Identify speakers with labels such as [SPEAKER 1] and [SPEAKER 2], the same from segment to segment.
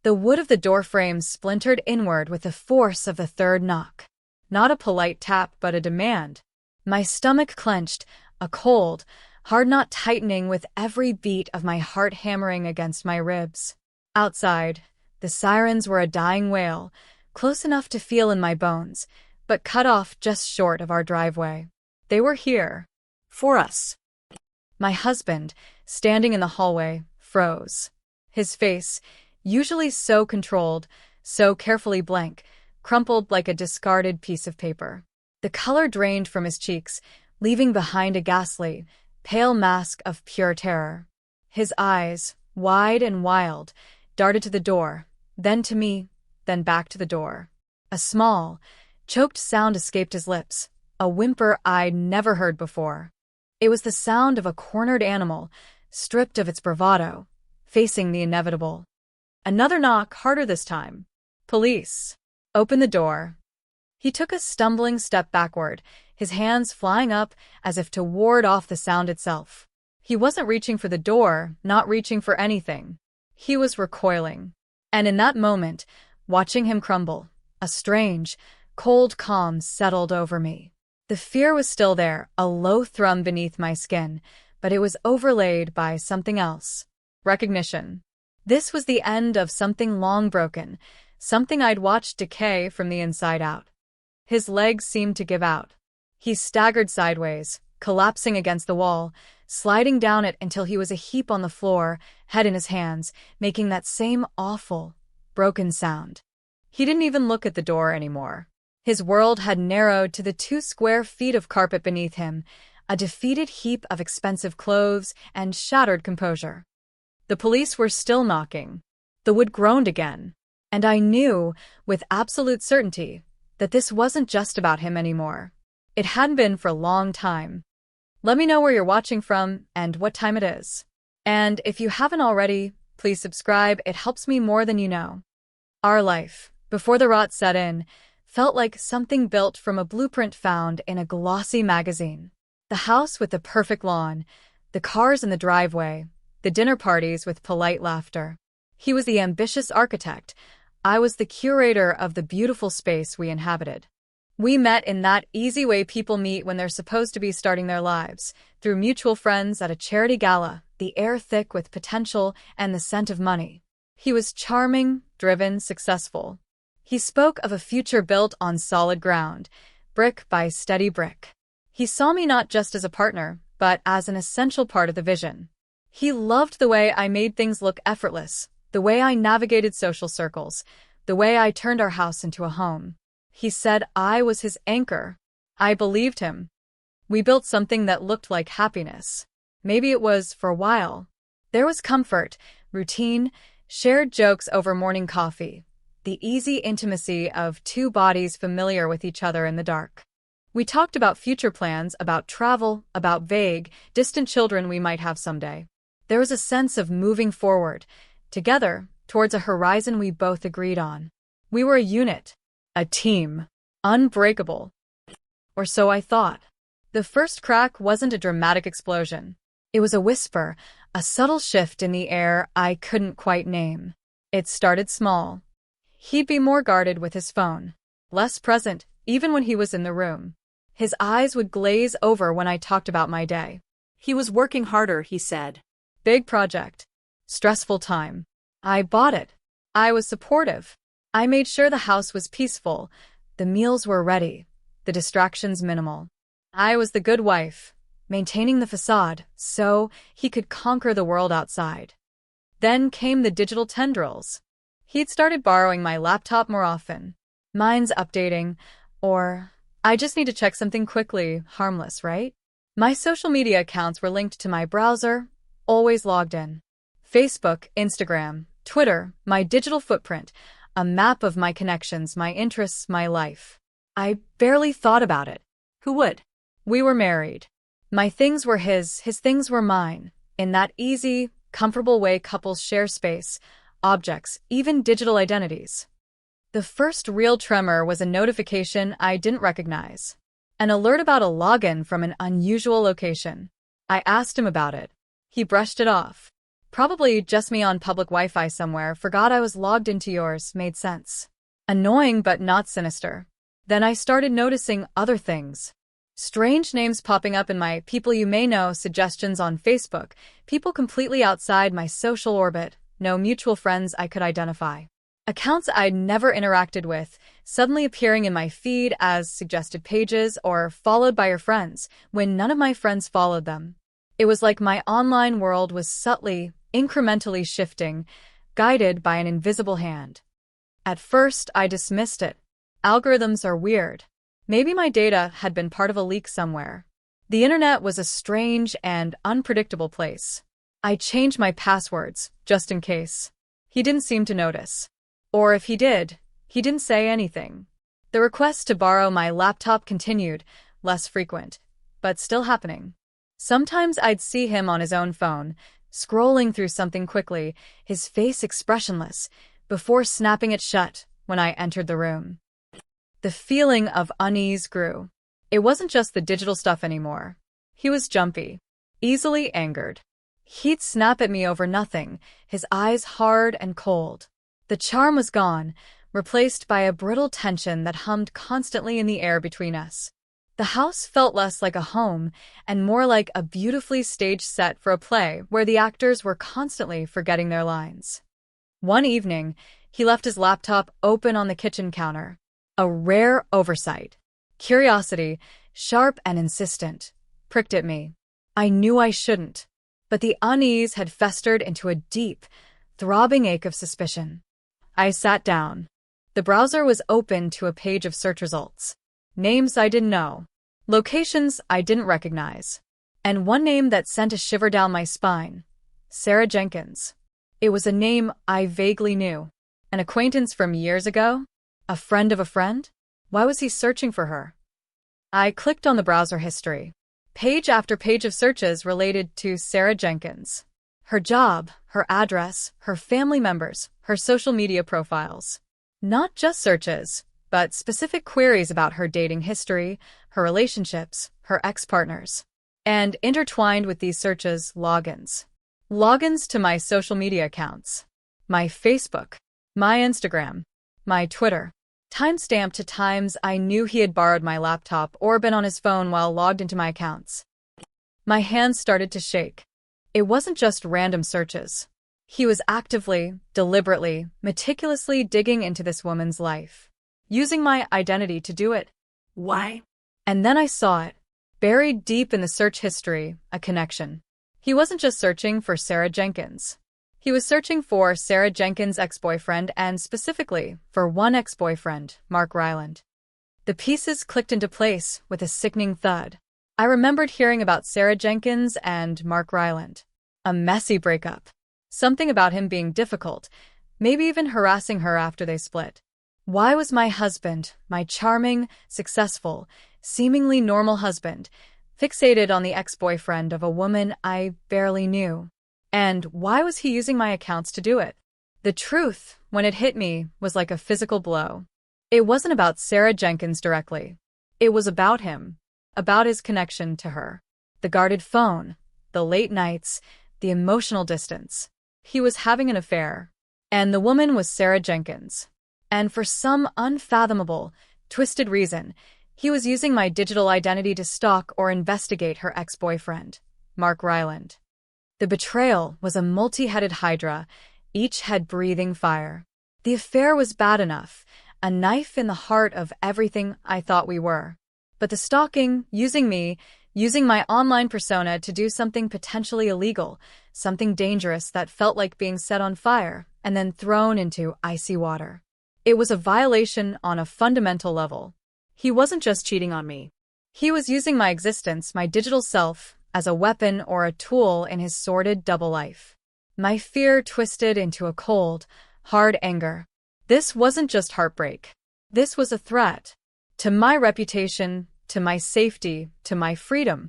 [SPEAKER 1] The wood of the doorframe splintered inward with the force of the third knock. Not a polite tap, but a demand. My stomach clenched, a cold, hard knot tightening with every beat of my heart hammering against my ribs. Outside, the sirens were a dying wail, close enough to feel in my bones, but cut off just short of our driveway. They were here. For us. My husband, standing in the hallway, froze. His face, usually so controlled, so carefully blank, crumpled like a discarded piece of paper. The color drained from his cheeks, leaving behind a ghastly, pale mask of pure terror. His eyes, wide and wild, darted to the door, then to me, then back to the door. A small, choked sound escaped his lips, a whimper I'd never heard before. It was the sound of a cornered animal, stripped of its bravado, facing the inevitable. Another knock, harder this time. Police. Open the door. He took a stumbling step backward, his hands flying up as if to ward off the sound itself. He wasn't reaching for the door, not reaching for anything. He was recoiling. And in that moment, watching him crumble, a strange, cold calm settled over me. The fear was still there, a low thrum beneath my skin, but it was overlaid by something else. Recognition. This was the end of something long broken, something I'd watched decay from the inside out. His legs seemed to give out. He staggered sideways, collapsing against the wall, sliding down it until he was a heap on the floor, head in his hands, making that same awful, broken sound. He didn't even look at the door anymore. His world had narrowed to the 2 square feet of carpet beneath him, a defeated heap of expensive clothes and shattered composure. The police were still knocking. The wood groaned again. And I knew, with absolute certainty, that this wasn't just about him anymore. It hadn't been for a long time. Let me know where you're watching from and what time it is. And if you haven't already, please subscribe, it helps me more than you know. Our life, before the rot set in, felt like something built from a blueprint found in a glossy magazine. The house with the perfect lawn, the cars in the driveway, the dinner parties with polite laughter. He was the ambitious architect. I was the curator of the beautiful space we inhabited. We met in that easy way people meet when they're supposed to be starting their lives, through mutual friends at a charity gala, the air thick with potential and the scent of money. He was charming, driven, successful. He spoke of a future built on solid ground, brick by steady brick. He saw me not just as a partner, but as an essential part of the vision. He loved the way I made things look effortless, the way I navigated social circles, the way I turned our house into a home. He said I was his anchor. I believed him. We built something that looked like happiness. Maybe it was for a while. There was comfort, routine, shared jokes over morning coffee, the easy intimacy of 2 bodies familiar with each other in the dark. We talked about future plans, about travel, about vague, distant children we might have someday. There was a sense of moving forward, together, towards a horizon we both agreed on. We were a unit, a team, unbreakable. Or so I thought. The first crack wasn't a dramatic explosion. It was a whisper, a subtle shift in the air I couldn't quite name. It started small. He'd be more guarded with his phone, less present, even when he was in the room. His eyes would glaze over when I talked about my day.
[SPEAKER 2] He was working harder, he said.
[SPEAKER 1] Big project. Stressful time. I bought it. I was supportive. I made sure the house was peaceful, the meals were ready, the distractions minimal. I was the good wife, maintaining the facade so he could conquer the world outside. Then came the digital tendrils. He'd started borrowing my laptop more often. Mine's updating, or I just need to check something quickly, harmless, right? My social media accounts were linked to my browser, always logged in. Facebook, Instagram, Twitter, my digital footprint, a map of my connections, my interests, my life. I barely thought about it. Who would? We were married. My things were his things were mine. In that easy, comfortable way couples share space, objects, even digital identities. The first real tremor was a notification I didn't recognize. An alert about a login from an unusual location. I asked him about it. He brushed it off. Probably just me on public Wi-Fi somewhere, forgot I was logged into yours, made sense. Annoying but not sinister. Then I started noticing other things. Strange names popping up in my people you may know suggestions on Facebook, people completely outside my social orbit, no mutual friends I could identify. Accounts I'd never interacted with, suddenly appearing in my feed as suggested pages or followed by your friends, when none of my friends followed them. It was like my online world was subtly, incrementally shifting, guided by an invisible hand. At first, I dismissed it. Algorithms are weird. Maybe my data had been part of a leak somewhere. The internet was a strange and unpredictable place. I changed my passwords, just in case. He didn't seem to notice. Or if he did, he didn't say anything. The requests to borrow my laptop continued, less frequent, but still happening. Sometimes I'd see him on his own phone, scrolling through something quickly, his face expressionless, before snapping it shut when I entered the room. The feeling of unease grew. It wasn't just the digital stuff anymore. He was jumpy, easily angered. He'd snap at me over nothing, his eyes hard and cold. The charm was gone, replaced by a brittle tension that hummed constantly in the air between us. The house felt less like a home and more like a beautifully staged set for a play where the actors were constantly forgetting their lines. One evening, he left his laptop open on the kitchen counter. A rare oversight. Curiosity, sharp and insistent, pricked at me. I knew I shouldn't, but the unease had festered into a deep, throbbing ache of suspicion. I sat down. The browser was open to a page of search results. Names I didn't know. Locations I didn't recognize. And one name that sent a shiver down my spine. Sarah Jenkins. It was a name I vaguely knew. An acquaintance from years ago? A friend of a friend? Why was he searching for her? I clicked on the browser history. Page after page of searches related to Sarah Jenkins. Her job, her address, her family members, her social media profiles. Not just searches, but specific queries about her dating history, her relationships, her ex-partners. And intertwined with these searches, logins. Logins to my social media accounts. My Facebook, my Instagram, my Twitter. Timestamped to times I knew he had borrowed my laptop or been on his phone while logged into my accounts. My hands started to shake. It wasn't just random searches. He was actively, deliberately, meticulously digging into this woman's life. Using my identity to do it.
[SPEAKER 2] Why?
[SPEAKER 1] And then I saw it. Buried deep in the search history, a connection. He wasn't just searching for Sarah Jenkins. He was searching for Sarah Jenkins' ex-boyfriend and specifically for one ex-boyfriend, Mark Ryland. The pieces clicked into place with a sickening thud. I remembered hearing about Sarah Jenkins and Mark Ryland. A messy breakup. Something about him being difficult, maybe even harassing her after they split. Why was my husband, my charming, successful, seemingly normal husband, fixated on the ex-boyfriend of a woman I barely knew? And why was he using my accounts to do it? The truth, when it hit me, was like a physical blow. It wasn't about Sarah Jenkins directly. It was about him, about his connection to her. The guarded phone, the late nights, the emotional distance. He was having an affair. And the woman was Sarah Jenkins. And for some unfathomable, twisted reason, he was using my digital identity to stalk or investigate her ex-boyfriend, Mark Ryland. The betrayal was a multi-headed hydra, each head breathing fire. The affair was bad enough, a knife in the heart of everything I thought we were. But the stalking, using me, using my online persona to do something potentially illegal, something dangerous that felt like being set on fire and then thrown into icy water. It was a violation on a fundamental level. He wasn't just cheating on me. He was using my existence, my digital self, as a weapon or a tool in his sordid double life. My fear twisted into a cold, hard anger. This wasn't just heartbreak. This was a threat. To my reputation, to my safety, to my freedom.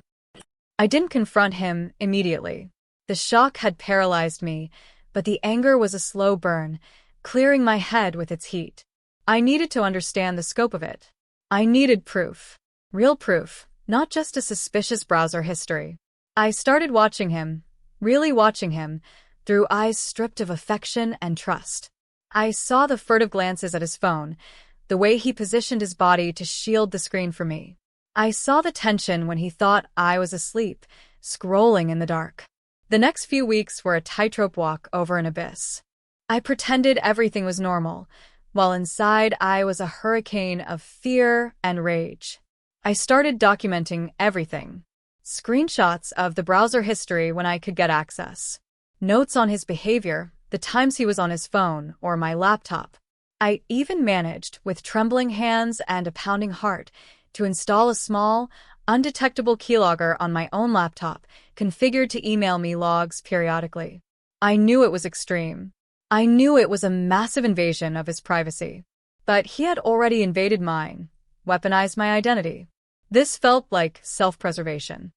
[SPEAKER 1] I didn't confront him immediately. The shock had paralyzed me, but the anger was a slow burn, clearing my head with its heat. I needed to understand the scope of it. I needed proof. Real proof, not just a suspicious browser history. I started watching him, really watching him, through eyes stripped of affection and trust. I saw the furtive glances at his phone, the way he positioned his body to shield the screen from me. I saw the tension when he thought I was asleep, scrolling in the dark. The next few weeks were a tightrope walk over an abyss. I pretended everything was normal, while inside I was a hurricane of fear and rage. I started documenting everything. Screenshots of the browser history when I could get access. Notes on his behavior, the times he was on his phone or my laptop. I even managed, with trembling hands and a pounding heart, to install a small, undetectable keylogger on my own laptop, configured to email me logs periodically. I knew it was extreme. I knew it was a massive invasion of his privacy. But he had already invaded mine, weaponized my identity. This felt like self-preservation.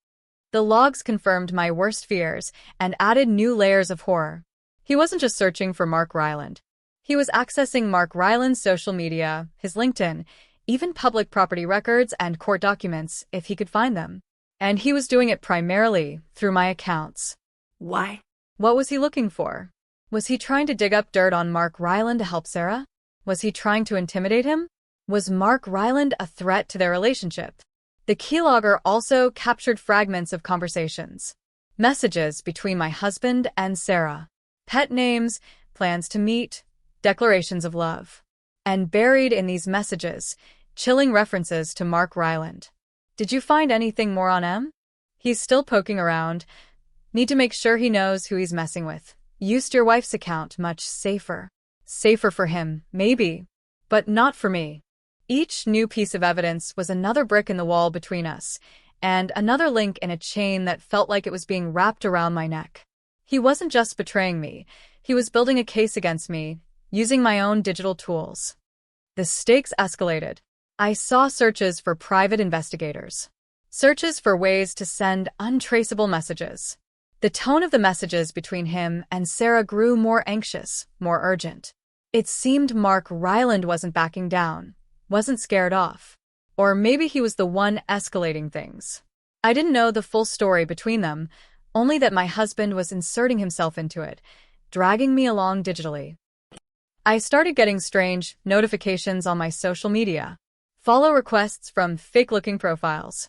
[SPEAKER 1] The logs confirmed my worst fears and added new layers of horror. He wasn't just searching for Mark Ryland. He was accessing Mark Ryland's social media, his LinkedIn, even public property records and court documents if he could find them. And he was doing it primarily through my accounts.
[SPEAKER 2] Why?
[SPEAKER 1] What was he looking for? Was he trying to dig up dirt on Mark Ryland to help Sarah? Was he trying to intimidate him? Was Mark Ryland a threat to their relationship? The keylogger also captured fragments of conversations. Messages between my husband and Sarah. Pet names, plans to meet, declarations of love. And buried in these messages, chilling references to Mark Ryland. Did you find anything more on M? He's still poking around. Need to make sure he knows who he's messing with. Used your wife's account, much safer. Safer for him, maybe, but not for me. Each new piece of evidence was another brick in the wall between us, and another link in a chain that felt like it was being wrapped around my neck. He wasn't just betraying me, he was building a case against me, using my own digital tools. The stakes escalated. I saw searches for private investigators. Searches for ways to send untraceable messages. The tone of the messages between him and Sarah grew more anxious, more urgent. It seemed Mark Ryland wasn't backing down, wasn't scared off. Or maybe he was the one escalating things. I didn't know the full story between them, only that my husband was inserting himself into it, dragging me along digitally. I started getting strange notifications on my social media. Follow requests from fake-looking profiles.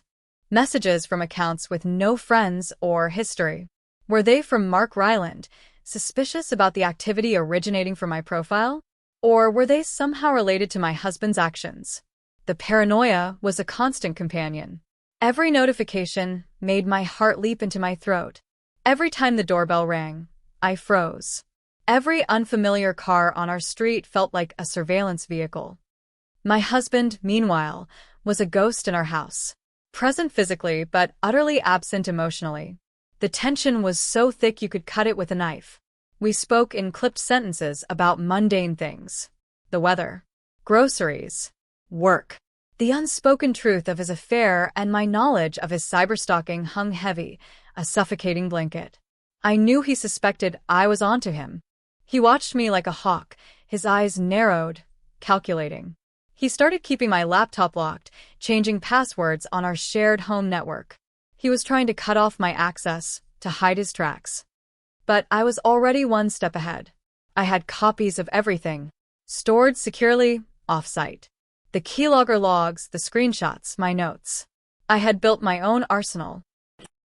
[SPEAKER 1] Messages from accounts with no friends or history. Were they from Mark Ryland, suspicious about the activity originating from my profile? Or were they somehow related to my husband's actions? The paranoia was a constant companion. Every notification made my heart leap into my throat. Every time the doorbell rang, I froze. Every unfamiliar car on our street felt like a surveillance vehicle. My husband, meanwhile, was a ghost in our house. Present physically, but utterly absent emotionally. The tension was so thick you could cut it with a knife. We spoke in clipped sentences about mundane things. The weather. Groceries. Work. The unspoken truth of his affair and my knowledge of his cyberstalking hung heavy, a suffocating blanket. I knew he suspected I was onto him. He watched me like a hawk, his eyes narrowed, calculating. He started keeping my laptop locked, changing passwords on our shared home network. He was trying to cut off my access, to hide his tracks. But I was already one step ahead. I had copies of everything, stored securely, off-site. The keylogger logs, the screenshots, my notes. I had built my own arsenal.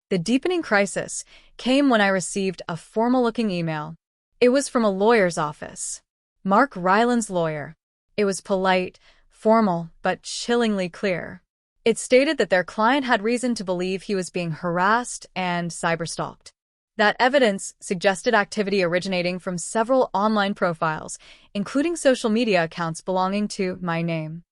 [SPEAKER 1] The deepening crisis came when I received a formal-looking email. It was from a lawyer's office. Mark Ryland's lawyer. It was polite, formal, but chillingly clear. It stated that their client had reason to believe he was being harassed and cyberstalked. That evidence suggested activity originating from several online profiles, including social media accounts belonging to my name.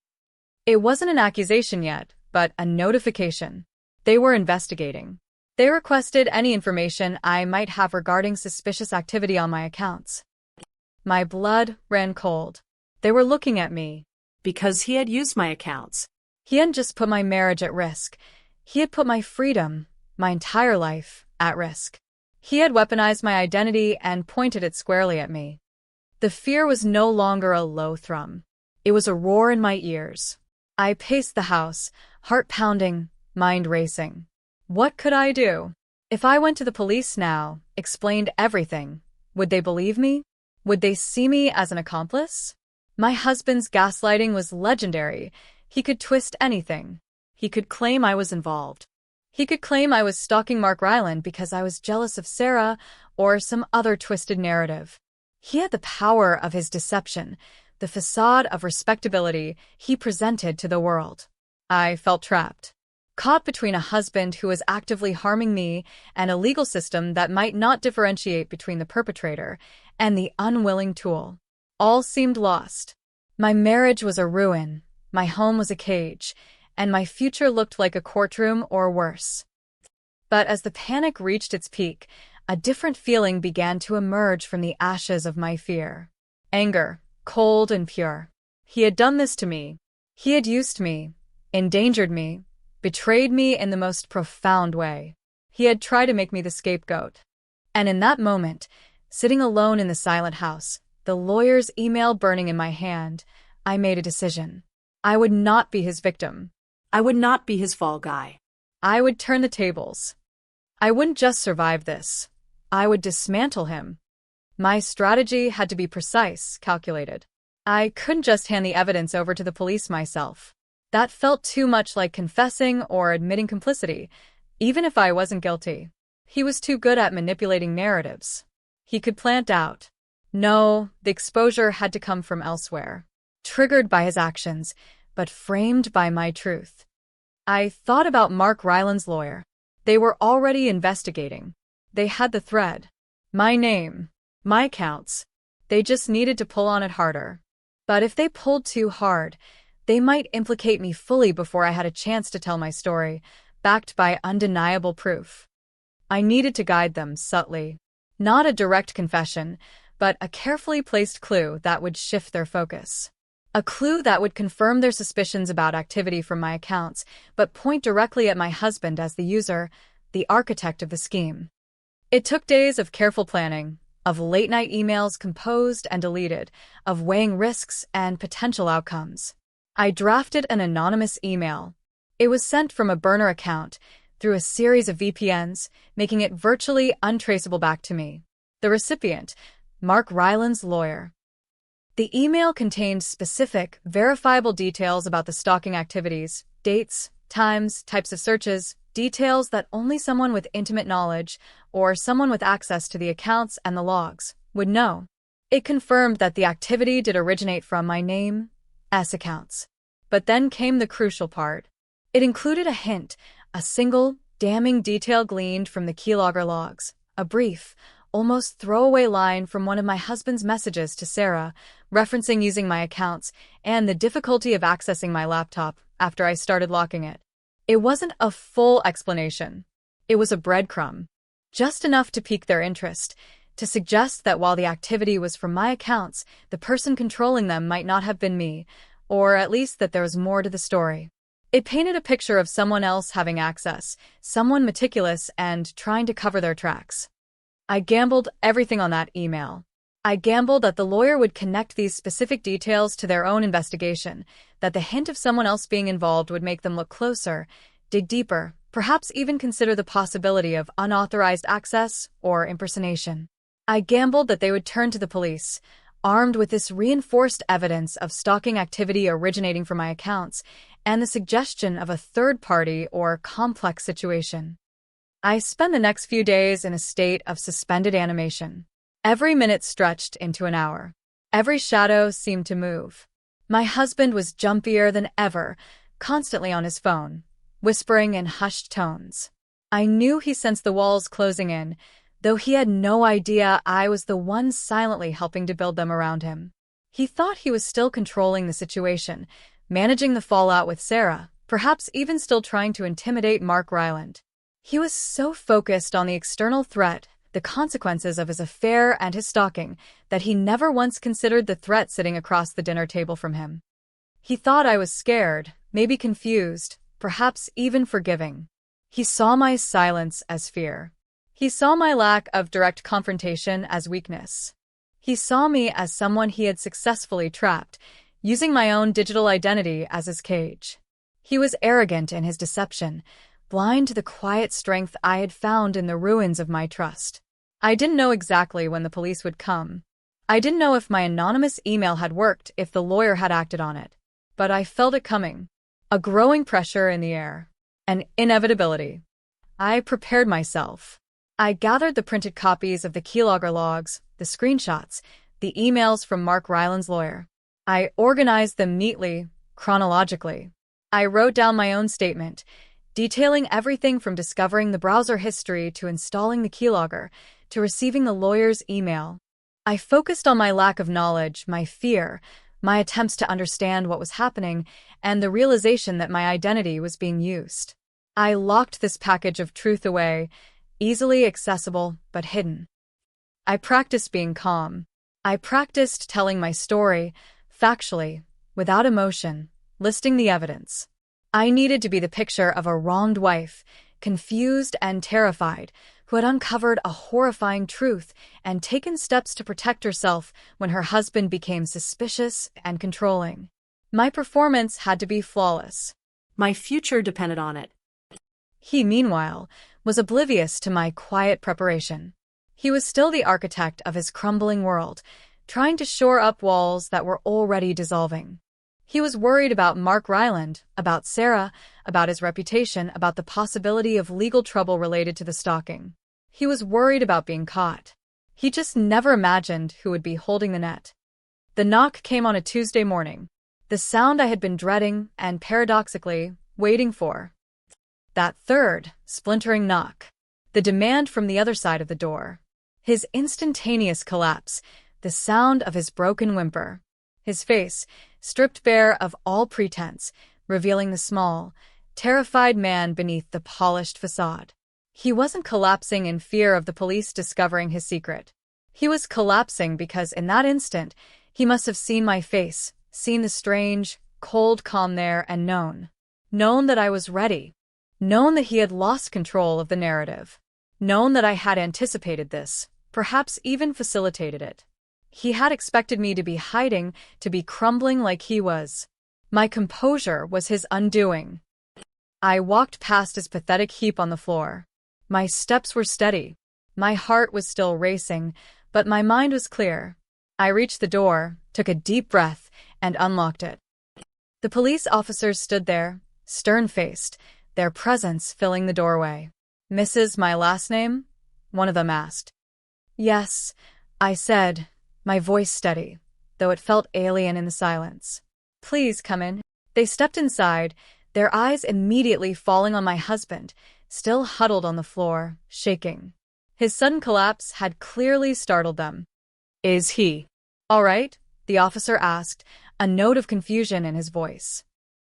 [SPEAKER 1] It wasn't an accusation yet, but a notification. They were investigating. They requested any information I might have regarding suspicious activity on my accounts. My blood ran cold. They were looking at me.
[SPEAKER 2] Because he had used my accounts.
[SPEAKER 1] He hadn't just put my marriage at risk. He had put my freedom, my entire life, at risk. He had weaponized my identity and pointed it squarely at me. The fear was no longer a low thrum. It was a roar in my ears. I paced the house, heart pounding, mind racing. What could I do? If I went to the police now, explained everything, Would they believe me? Would they see me as an accomplice? My husband's gaslighting was legendary. He could twist anything. He could claim I was involved. He could claim I was stalking Mark Ryland because I was jealous of Sarah or some other twisted narrative. He had the power of his deception, the facade of respectability he presented to the world. I felt trapped, caught between a husband who was actively harming me and a legal system that might not differentiate between the perpetrator and the unwilling tool. All seemed lost. My marriage was a ruin, my home was a cage, and my future looked like a courtroom or worse. But as the panic reached its peak, a different feeling began to emerge from the ashes of my fear. Anger, cold and pure. He had done this to me. He had used me, endangered me, betrayed me in the most profound way. He had tried to make me the scapegoat. And in that moment, sitting alone in the silent house, the lawyer's email burning in my hand, I made a decision. I would not be his victim.
[SPEAKER 2] I would not be his fall guy.
[SPEAKER 1] I would turn the tables. I wouldn't just survive this. I would dismantle him. My strategy had to be precise, calculated. I couldn't just hand the evidence over to the police myself. That felt too much like confessing or admitting complicity, even if I wasn't guilty. He was too good at manipulating narratives. He could plant doubt. No, the exposure had to come from elsewhere, triggered by his actions, but framed by my truth. I thought about Mark Ryland's lawyer. They were already investigating. They had the thread. My name. My accounts. They just needed to pull on it harder. But if they pulled too hard, they might implicate me fully before I had a chance to tell my story, backed by undeniable proof. I needed to guide them subtly. Not a direct confession, but a carefully placed clue that would shift their focus. A clue that would confirm their suspicions about activity from my accounts, but point directly at my husband as the user, the architect of the scheme. It took days of careful planning, of late-night emails composed and deleted, of weighing risks and potential outcomes. I drafted an anonymous email. It was sent from a burner account, through a series of VPNs, making it virtually untraceable back to me. The recipient, Mark Ryland's lawyer. The email contained specific, verifiable details about the stalking activities, dates, times, types of searches, details that only someone with intimate knowledge, or someone with access to the accounts and the logs, would know. It confirmed that the activity did originate from my name's accounts. But then came the crucial part. It included a hint, a single, damning detail gleaned from the keylogger logs, a brief, almost throwaway line from one of my husband's messages to Sarah, referencing using my accounts and the difficulty of accessing my laptop after I started locking it. It wasn't a full explanation. It was a breadcrumb, just enough to pique their interest, to suggest that while the activity was from my accounts, the person controlling them might not have been me, or at least that there was more to the story. It painted a picture of someone else having access, someone meticulous and trying to cover their tracks. I gambled everything on that email. I gambled that the lawyer would connect these specific details to their own investigation, that the hint of someone else being involved would make them look closer, dig deeper, perhaps even consider the possibility of unauthorized access or impersonation. I gambled that they would turn to the police, armed with this reinforced evidence of stalking activity originating from my accounts and the suggestion of a third party or complex situation. I spent the next few days in a state of suspended animation. Every minute stretched into an hour. Every shadow seemed to move. My husband was jumpier than ever, constantly on his phone, whispering in hushed tones. I knew he sensed the walls closing in, though he had no idea I was the one silently helping to build them around him. He thought he was still controlling the situation, managing the fallout with Sarah, perhaps even still trying to intimidate Mark Ryland. He was so focused on the external threat, the consequences of his affair and his stalking, that he never once considered the threat sitting across the dinner table from him. He thought I was scared, maybe confused, perhaps even forgiving. He saw my silence as fear. He saw my lack of direct confrontation as weakness. He saw me as someone he had successfully trapped, using my own digital identity as his cage. He was arrogant in his deception, blind to the quiet strength I had found in the ruins of my trust. I didn't know exactly when the police would come. I didn't know if my anonymous email had worked, if the lawyer had acted on it. But I felt it coming. A growing pressure in the air. An inevitability. I prepared myself. I gathered the printed copies of the keylogger logs, the screenshots, the emails from Mark Ryland's lawyer. I organized them neatly, chronologically. I wrote down my own statement, detailing everything from discovering the browser history to installing the keylogger to receiving the lawyer's email. I focused on my lack of knowledge, my fear, my attempts to understand what was happening, and the realization that my identity was being used. I locked this package of truth away, easily accessible but hidden. I practiced being calm. I practiced telling my story, factually, without emotion, listing the evidence. I needed to be the picture of a wronged wife, confused and terrified, who had uncovered a horrifying truth and taken steps to protect herself when her husband became suspicious and controlling. My performance had to be flawless.
[SPEAKER 2] My future depended on it.
[SPEAKER 1] He, meanwhile, was oblivious to my quiet preparation. He was still the architect of his crumbling world, trying to shore up walls that were already dissolving. He was worried about Mark Ryland, about Sarah, about his reputation, about the possibility of legal trouble related to the stalking. He was worried about being caught. He just never imagined who would be holding the net. The knock came on a Tuesday morning, the sound I had been dreading and, paradoxically, waiting for. That third, splintering knock. The demand from the other side of the door. His instantaneous collapse, the sound of his broken whimper. His face, stripped bare of all pretense, revealing the small, terrified man beneath the polished facade. He wasn't collapsing in fear of the police discovering his secret. He was collapsing because in that instant, he must have seen my face, seen the strange, cold calm there and known that I was ready. Known that he had lost control of the narrative. Known that I had anticipated this, perhaps even facilitated it. He had expected me to be hiding, to be crumbling like he was. My composure was his undoing. I walked past his pathetic heap on the floor. My steps were steady. My heart was still racing, but my mind was clear. I reached the door, took a deep breath, and unlocked it. The police officers stood there, stern-faced, their presence filling the doorway. "Mrs. my last name?" one of them asked. "Yes," I said, my voice steady, though it felt alien in the silence. "Please come in." They stepped inside, their eyes immediately falling on my husband, still huddled on the floor, shaking. His sudden collapse had clearly startled them. "Is he all right?" the officer asked, a note of confusion in his voice.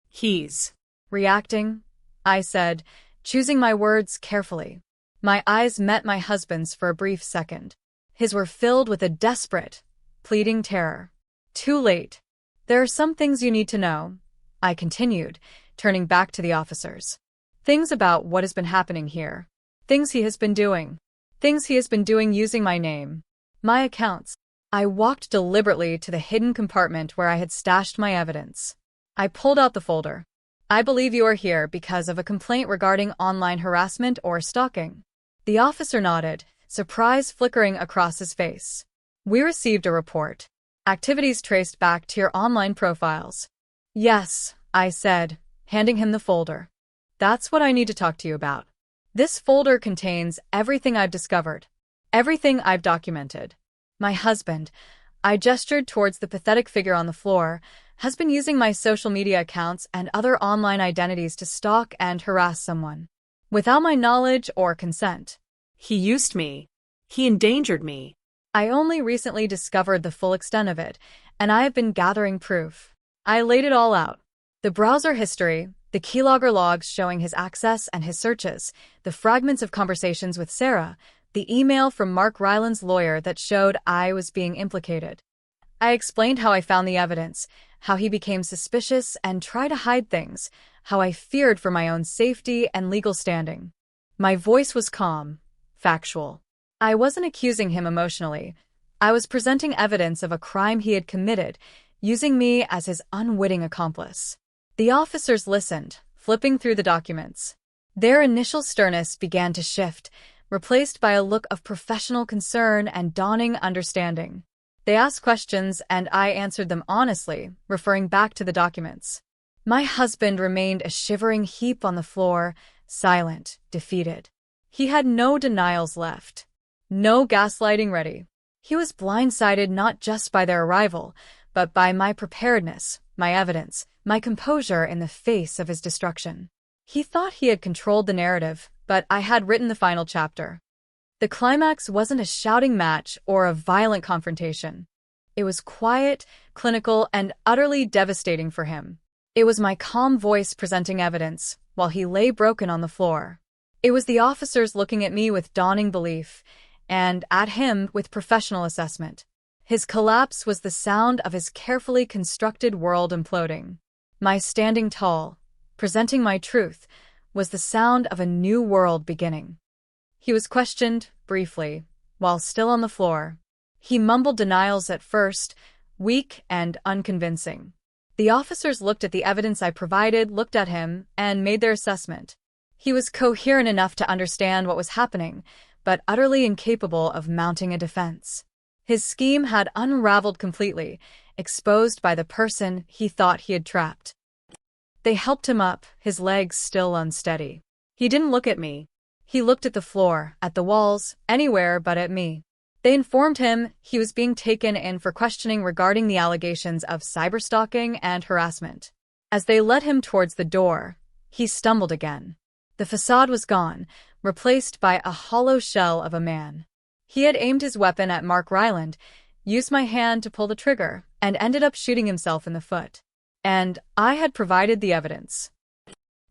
[SPEAKER 2] "He's
[SPEAKER 1] reacting," I said, choosing my words carefully. My eyes met my husband's for a brief second. His were filled with a desperate, pleading terror. "Too late. There are some things you need to know," I continued, turning back to the officers. "Things about what has been happening here. Things he has been doing. Things he has been doing using my name. My accounts." I walked deliberately to the hidden compartment where I had stashed my evidence. I pulled out the folder. "I believe you are here because of a complaint regarding online harassment or stalking." The officer nodded, surprise flickering across his face. "We received a report. Activities traced back to your online profiles." "Yes," I said, handing him the folder. "That's what I need to talk to you about. This folder contains everything I've discovered, everything I've documented. My husband," I gestured towards the pathetic figure on the floor, "has been using my social media accounts and other online identities to stalk and harass someone. Without my knowledge or consent.
[SPEAKER 2] He used me. He endangered me."
[SPEAKER 1] I only recently discovered the full extent of it, and I have been gathering proof. I laid it all out. The browser history, the keylogger logs showing his access and his searches, the fragments of conversations with Sarah, the email from Mark Ryland's lawyer that showed I was being implicated. I explained how I found the evidence, how he became suspicious and tried to hide things, how I feared for my own safety and legal standing. My voice was calm, factual. I wasn't accusing him emotionally. I was presenting evidence of a crime he had committed, using me as his unwitting accomplice. The officers listened, flipping through the documents. Their initial sternness began to shift, replaced by a look of professional concern and dawning understanding. They asked questions and I answered them honestly, referring back to the documents. My husband remained a shivering heap on the floor, silent, defeated. He had no denials left. No gaslighting ready. He was blindsided not just by their arrival, but by my preparedness, my evidence, my composure in the face of his destruction. He thought he had controlled the narrative, but I had written the final chapter. The climax wasn't a shouting match or a violent confrontation. It was quiet, clinical, and utterly devastating for him. It was my calm voice presenting evidence, while he lay broken on the floor. It was the officers looking at me with dawning belief, and at him with professional assessment. His collapse was the sound of his carefully constructed world imploding. My standing tall, presenting my truth, was the sound of a new world beginning. He was questioned, briefly, while still on the floor. He mumbled denials at first, weak and unconvincing. The officers looked at the evidence I provided, looked at him, and made their assessment. He was coherent enough to understand what was happening, but utterly incapable of mounting a defense. His scheme had unraveled completely, exposed by the person he thought he had trapped. They helped him up, his legs still unsteady. He didn't look at me. He looked at the floor, at the walls, anywhere but at me. They informed him he was being taken in for questioning regarding the allegations of cyberstalking and harassment. As they led him towards the door, he stumbled again. The facade was gone, replaced by a hollow shell of a man. He had aimed his weapon at Mark Ryland, used my hand to pull the trigger, and ended up shooting himself in the foot. And I had provided the evidence.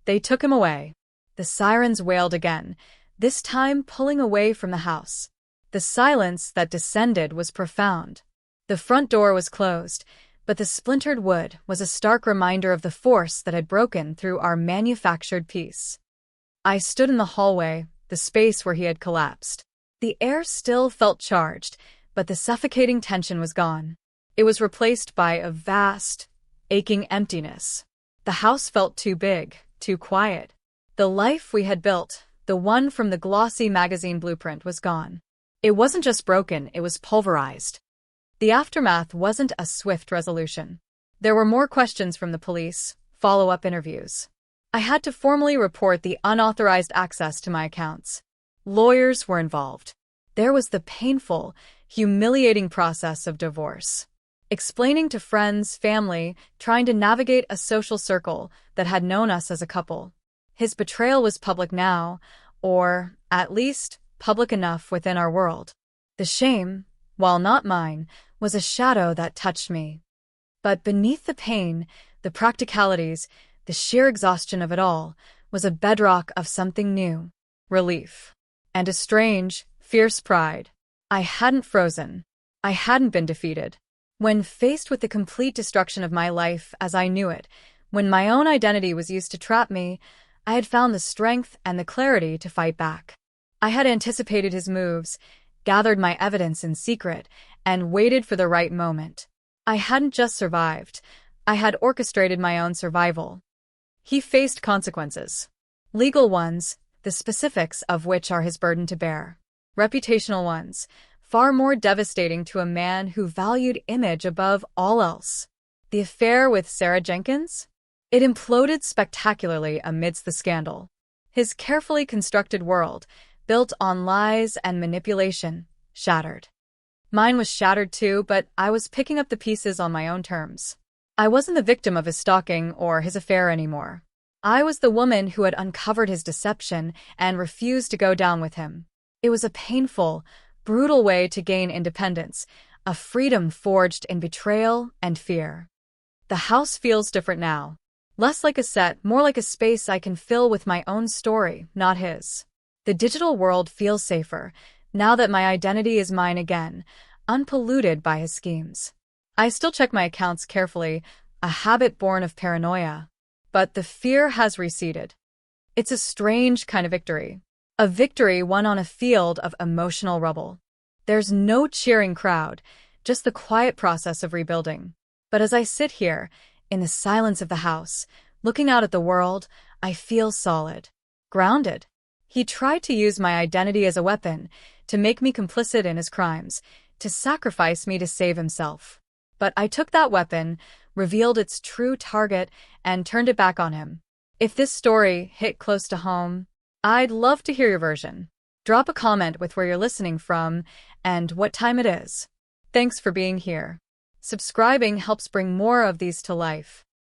[SPEAKER 1] They took him away. The sirens wailed again, this time pulling away from the house. The silence that descended was profound. The front door was closed, but the splintered wood was a stark reminder of the force that had broken through our manufactured peace. I stood in the hallway, the space where he had collapsed. The air still felt charged, but the suffocating tension was gone. It was replaced by a vast, aching emptiness. The house felt too big, too quiet. The life we had built, the one from the glossy magazine blueprint, was gone. It wasn't just broken, it was pulverized. The aftermath wasn't a swift resolution. There were more questions from the police, follow-up interviews. I had to formally report the unauthorized access to my accounts. Lawyers were involved. There was the painful, humiliating process of divorce. Explaining to friends, family, trying to navigate a social circle that had known us as a couple. His betrayal was public now, or, at least, public enough within our world. The shame, while not mine, was a shadow that touched me. But beneath the pain, the practicalities, the sheer exhaustion of it all, was a bedrock of something new. Relief. And a strange, fierce pride. I hadn't frozen. I hadn't been defeated. When faced with the complete destruction of my life as I knew it, when my own identity was used to trap me, I had found the strength and the clarity to fight back. I had anticipated his moves, gathered my evidence in secret, and waited for the right moment. I hadn't just survived. I had orchestrated my own survival. He faced consequences. Legal ones, the specifics of which are his burden to bear. Reputational ones, far more devastating to a man who valued image above all else. The affair with Sarah Jenkins? It imploded spectacularly amidst the scandal. His carefully constructed world, built on lies and manipulation, shattered. Mine was shattered too, but I was picking up the pieces on my own terms. I wasn't the victim of his stalking or his affair anymore. I was the woman who had uncovered his deception and refused to go down with him. It was a painful, brutal way to gain independence, a freedom forged in betrayal and fear. The house feels different now. Less like a set, more like a space I can fill with my own story, not his. The digital world feels safer, now that my identity is mine again, unpolluted by his schemes. I still check my accounts carefully, a habit born of paranoia. But the fear has receded. It's a strange kind of victory. A victory won on a field of emotional rubble. There's no cheering crowd, just the quiet process of rebuilding. But as I sit here, in the silence of the house, looking out at the world, I feel solid. Grounded. He tried to use my identity as a weapon, to make me complicit in his crimes, to sacrifice me to save himself. But I took that weapon, revealed its true target, and turned it back on him. If this story hit close to home, I'd love to hear your version. Drop a comment with where you're listening from and what time it is. Thanks for being here. Subscribing helps bring more of these to life.